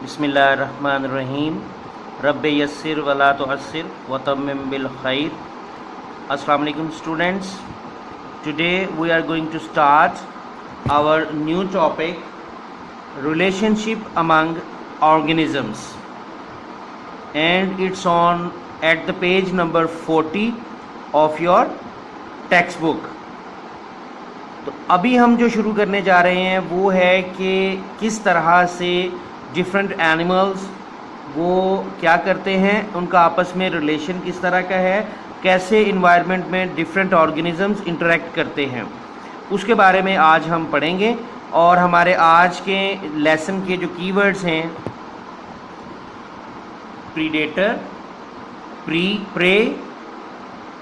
बिस्मिल्लाहिर्रहमानिर्रहीम रब्बे यस्सिर वला तुअस्सिर व तम्मिम बिल खैर। अस्सलाम वालेकुम students, today we are going to start our new topic relationship among organisms and it's on at the page number 40 of your textbook। तो अभी हम जो शुरू करने जा रहे हैं वो है कि किस तरह से डिफरेंट एनिमल्स वो क्या करते हैं, उनका आपस में रिलेशन किस तरह का है, कैसे इन्वायरमेंट में डिफरेंट ऑर्गेनिजम्स इंटरेक्ट करते हैं, उसके बारे में आज हम पढ़ेंगे। और हमारे आज के लेसन के जो कीवर्ड्स हैं predator, prey,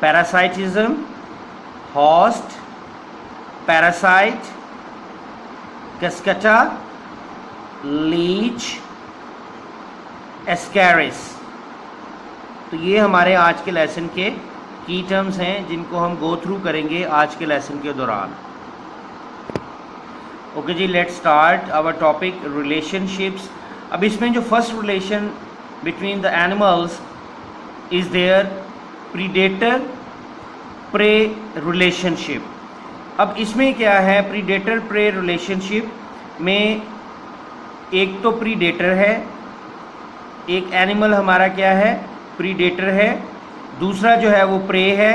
parasitism, host, parasite, cuscuta, leech, ascaris. तो ये हमारे आज के लेसन के की टर्म्स हैं जिनको हम गो थ्रू करेंगे आज के लेसन के दौरान। ओके जी, let's start our topic relationships. अब इसमें जो first relation between the animals is there predator prey relationship. अब इसमें क्या है, प्रीडेटर प्रे रिलेशनशिप में एक तो प्रीडेटर है, एक एनिमल हमारा क्या है प्रीडेटर है, दूसरा जो है वो प्रे है।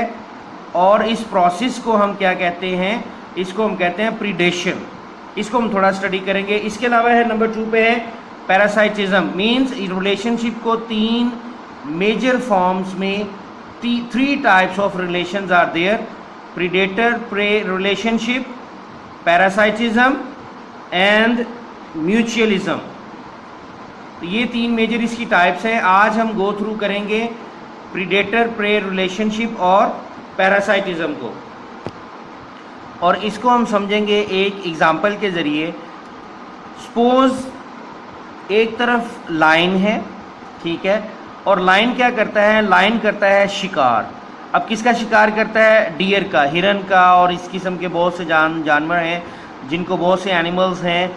और इस प्रोसेस को हम क्या कहते हैं, इसको हम कहते हैं प्रीडेशन। इसको हम थोड़ा स्टडी करेंगे। इसके अलावा है नंबर 2 पे है पैरासाइटिज्म। मीन्स रिलेशनशिप को 3 मेजर फॉर्म्स में 3 types of relations are there, predator prey relationship, parasitism and mutualism. तो ये 3 मेजर इसकी टाइप्स हैं। आज हम गो थ्रू करेंगे प्रीडेटर प्रे रिलेशनशिप और पैरासाइटिज्म को, और इसको हम समझेंगे एक एग्जाम्पल के ज़रिए। सपोज एक तरफ लाइन है, ठीक है, और लाइन क्या करता है, लाइन करता है शिकार। अब किसका शिकार करता है, डियर का, हिरन का, और इस किस्म के बहुत से जानवर हैं जिनको बहुत से एनिमल्स हैं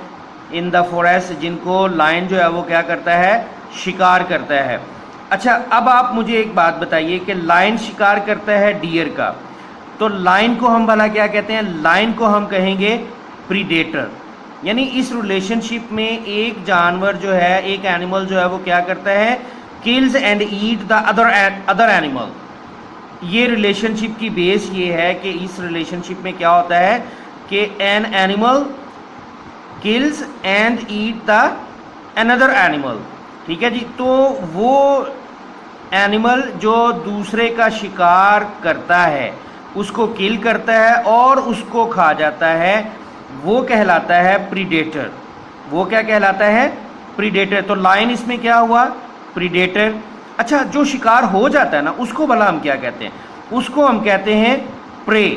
इन द फॉरेस्ट जिनको लाइन जो है वो क्या करता है, शिकार करता है। अच्छा, अब आप मुझे एक बात बताइए कि लाइन शिकार करता है डियर का, तो लाइन को हम भला क्या कहते हैं, लाइन को हम कहेंगे प्रीडेटर। यानी इस रिलेशनशिप में एक जानवर जो है, एक एनिमल जो है वो क्या करता है, kills and eat the other animal. ये रिलेशनशिप की बेस ये है कि इस रिलेशनशिप में क्या होता है कि an animal kills and eat the another animal. ठीक है जी, तो वो एनिमल जो दूसरे का शिकार करता है, उसको किल करता है और उसको खा जाता है, वो कहलाता है प्रीडेटर। वो क्या कहलाता है, प्रीडेटर। तो लाइन इसमें क्या हुआ, प्रीडेटर। अच्छा, जो शिकार हो जाता है ना, उसको भला हम क्या कहते हैं, उसको हम कहते हैं प्रे।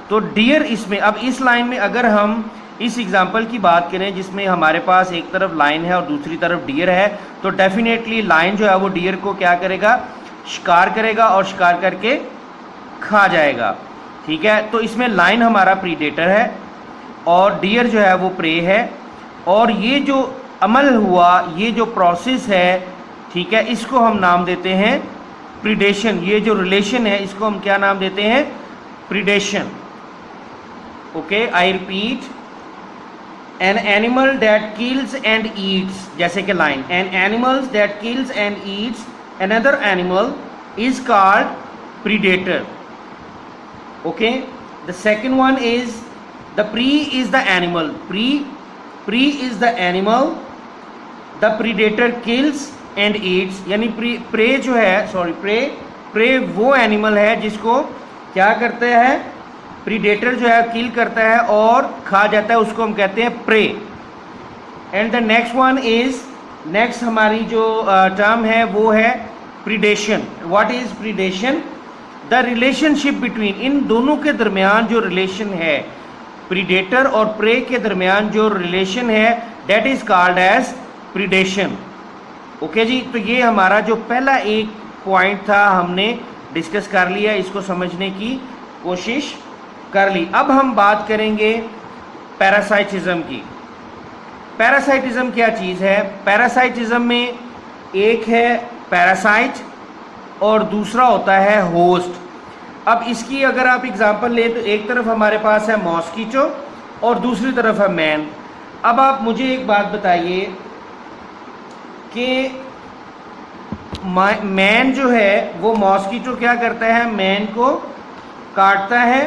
तो डियर इसमें, अब इस लाइन में अगर हम इस एग्जाम्पल की बात करें जिसमें हमारे पास एक तरफ लाइन है और दूसरी तरफ डियर है, तो डेफिनेटली लाइन जो है वो डियर को क्या करेगा, शिकार करेगा और शिकार करके खा जाएगा। ठीक है, तो इसमें लाइन हमारा प्रीडेटर है और डियर जो है वो प्रे है। और ये जो अमल हुआ, ये जो प्रोसेस है, ठीक है, इसको हम नाम देते हैं प्रीडेशन। ये जो रिलेशन है इसको हम क्या नाम देते हैं, predation. Okay, I repeat, an animal that kills and eats, जैसे कि lion, an animals that kills and eats another animal is called predator. Okay, the second one is the prey is the animal. Prey is the animal. The predator kills and eats. यानी prey जो है, prey वो animal है जिसको क्या करता है, predator जो है किल करता है और खा जाता है, उसको हम कहते हैं prey. And the next one is, next हमारी जो टर्म है वो है predation. What is predation? The relationship between, इन दोनों के दरमियान जो रिलेशन है, प्रीडेटर और प्रे के दरमियान जो रिलेशन है, that is called as predation. Okay जी, तो ये हमारा जो पहला एक पॉइंट था हमने डिस्कस कर लिया, इसको समझने की कोशिश कर ली। अब हम बात करेंगे पैरासाइटिज्म की। पैरासाइटिज्म क्या चीज़ है? पैरासाइटिज्म में एक है पैरासाइट और दूसरा होता है होस्ट। अब इसकी अगर आप एग्जांपल लें तो एक तरफ हमारे पास है मॉस्किटो और दूसरी तरफ है मैन। अब आप मुझे एक बात बताइए कि मैन जो है वो मॉस्किटो क्या करता है? मैन को काटता है,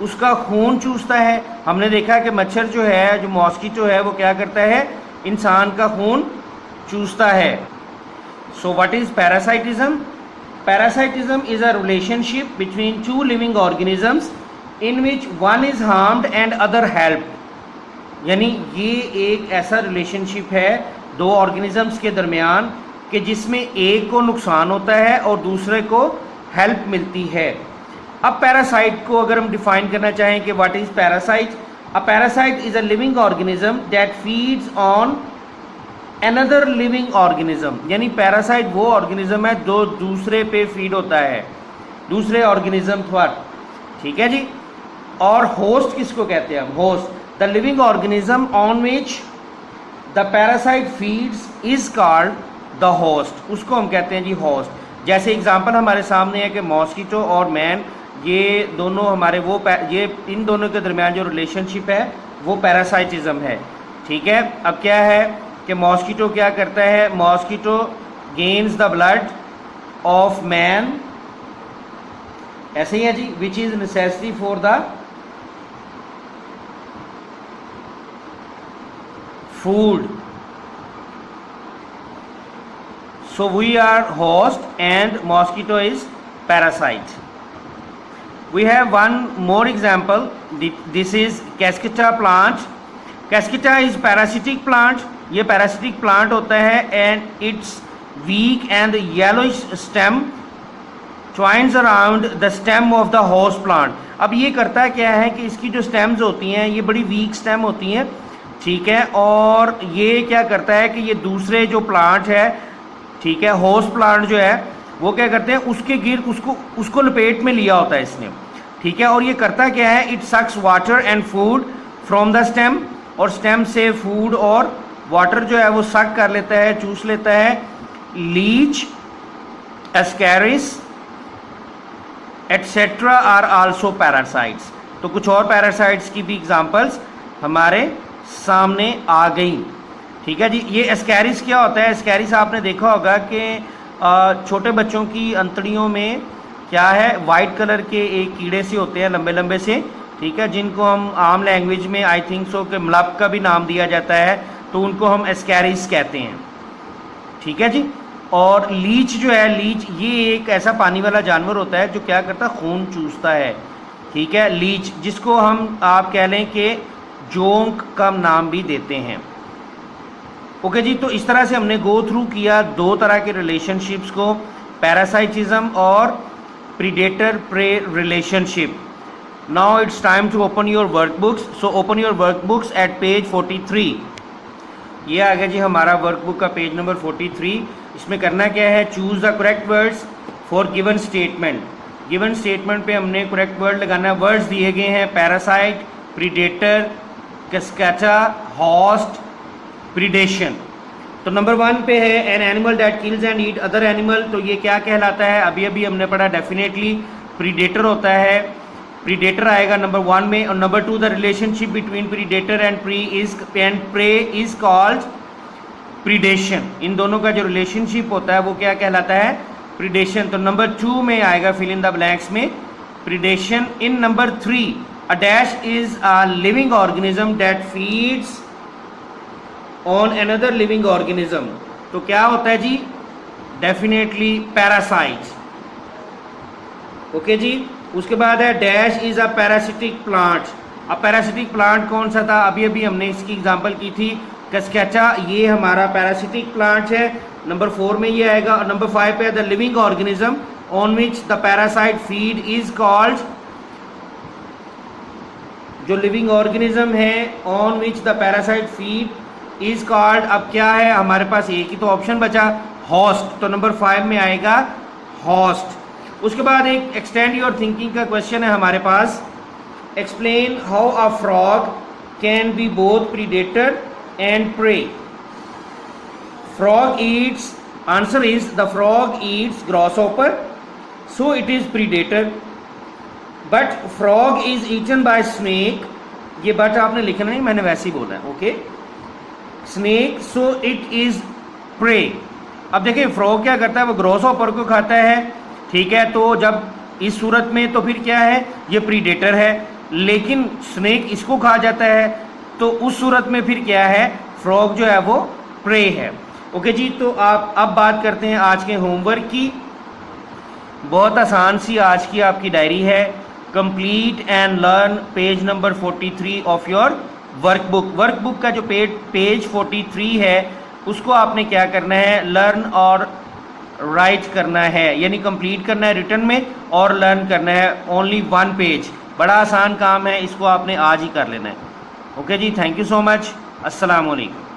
उसका खून चूसता है। हमने देखा कि मच्छर जो है, जो मॉस्किटो है, वो क्या करता है? इंसान का खून चूसता है। So what is parasitism? Parasitism is a relationship between two living organisms in which one is harmed and other help. यानी ये एक ऐसा रिलेशनशिप है दो ऑर्गेनिजम्स के दरमियान कि जिसमें एक को नुकसान होता है और दूसरे को हेल्प मिलती है। अब पैरासाइट को अगर हम डिफाइन करना चाहें कि what is parasite? A parasite is a living organism that feeds on another living organism. यानी पैरासाइट वो ऑर्गेनिज्म है जो दूसरे पे फीड होता है, दूसरे ऑर्गेनिज्म पर। ठीक है जी। और होस्ट किसको कहते हैं हम? Host. The living organism on which the parasite feeds is called the host. उसको हम कहते हैं जी होस्ट। जैसे एग्जांपल हमारे सामने है कि मॉस्किटो और मैन, ये दोनों हमारे ये इन दोनों के दरमियान जो रिलेशनशिप है वो पैरासाइटिज्म है। ठीक है। अब क्या है कि मॉस्किटो क्या करता है? Mosquito gains the blood of man, ऐसे ही है जी, which is necessary for the food. So we are host and mosquito is parasite. We have one more example. This is Cascata plant. Cascata is parasitic plant. ये parasitic plant होता है and its weak and yellowish stem twines around the stem of the host plant. अब ये करता क्या है कि इसकी जो stems होती हैं ये बड़ी weak stem होती हैं। ठीक है। और ये क्या करता है कि ये दूसरे जो प्लांट है, ठीक है, होस्ट प्लांट जो है वो क्या करते हैं? उसके गिर उसको लपेट में लिया होता है इसने। ठीक है। और ये करता क्या है? It sucks water and food from the stem. और स्टेम से फूड और वाटर जो है वो सक कर लेता है, चूस लेता है। Leech, ascaris etcetera are also parasites. तो कुछ और पैरासाइट्स की भी एग्जांपल्स हमारे सामने आ गई। ठीक है जी। ये एस्कैरिस क्या होता है? एस्कैरिस आपने देखा होगा कि छोटे बच्चों की अंतड़ियों में क्या है? वाइट कलर के एक कीड़े से होते हैं, लंबे लंबे से। ठीक है। जिनको हम आम लैंग्वेज में आई थिंक सो के मलब का भी नाम दिया जाता है, तो उनको हम एस्कैरिस कहते हैं। ठीक है जी। और लीच जो है, लीच ये एक ऐसा पानी वाला जानवर होता है जो क्या करता है? खून चूसता है। ठीक है। लीच, जिसको हम आप कह लें कि जोंक का नाम भी देते हैं। ओके जी। तो इस तरह से हमने गो थ्रू किया दो तरह के रिलेशनशिप्स को, पैरासाइटिज्म और predator prey relationship. Now it's time to open your workbooks. So open your workbooks at page 43। ये आ गया जी हमारा वर्कबुक का पेज नंबर 43। इसमें करना क्या है? Choose the correct words for given statement. Given statement पे हमने करेक्ट वर्ड लगाना है। वर्ड्स दिए गए हैं पैरासाइट, प्रीडेटर, कैस्केटा, होस्ट, प्रीडेशन। तो नंबर 1 पे है N animal that kills and eat other animal. तो ये क्या कहलाता है? अभी अभी हमने पढ़ा, डेफिनेटली प्रीडेटर होता है। प्रीडेटर आएगा नंबर 1 में। और number 2, the relationship between predator and prey is called predation. इन दोनों का जो रिलेशनशिप होता है वो क्या कहलाता है? प्रीडेशन। तो नंबर 2 में आएगा फिल इन द ब्लैंक्स में predation. In number 3, a dash is a living organism that feeds on another living organism. तो क्या होता है जी? Definitely parasite. ओके जी। उसके बाद है dash is a parasitic plant. अब पैरासिटिक प्लांट कौन सा था? अभी अभी हमने इसकी एग्जांपल की थी, कैस्केटा। ये हमारा पैरासिटिक प्लांट है। नंबर 4 में ये आएगा। और नंबर 5 पे the living organism on which the parasite feed is called, जो लिविंग ऑर्गेनिज्म है on which the parasite feed is called. अब क्या है हमारे पास? एक ही तो ऑप्शन बचा, होस्ट। तो नंबर 5 में आएगा होस्ट। उसके बाद एक एक्सटेंड योर थिंकिंग का क्वेश्चन है हमारे पास। Explain how a frog can be both predator and prey. Frog eats, answer is the frog eats grasshopper, so it is predator. But frog is eaten by snake, ये but आपने लिखना नहीं, मैंने वैसे ही बोला है, okay. Snake, so it is prey. अब देखिए फ्रॉग क्या करता है, वो ग्रॉसहॉपर को खाता है, ठीक है. तो जब इस सूरत में तो फिर क्या है, ये प्रीडेटर है. लेकिन स्नेक इसको खा जाता है, तो उस सूरत में फिर क्या है, फ्रॉग जो है वो प्रे है. ओके जी. तो आप अब बात करते हैं आज के होमवर्क की. बहुत आसान सी आज की आपकी डायरी है. Complete and learn page number 43 of your workbook. Workbook का जो पेज 43 है उसको आपने क्या करना है, लर्न और राइट करना है, यानी कंप्लीट करना है रिटन में, और लर्न करना है ओनली 1 पेज. बड़ा आसान काम है, इसको आपने आज ही कर लेना है. ओके जी. Thank you so much. अस्सलाम वालेकुम.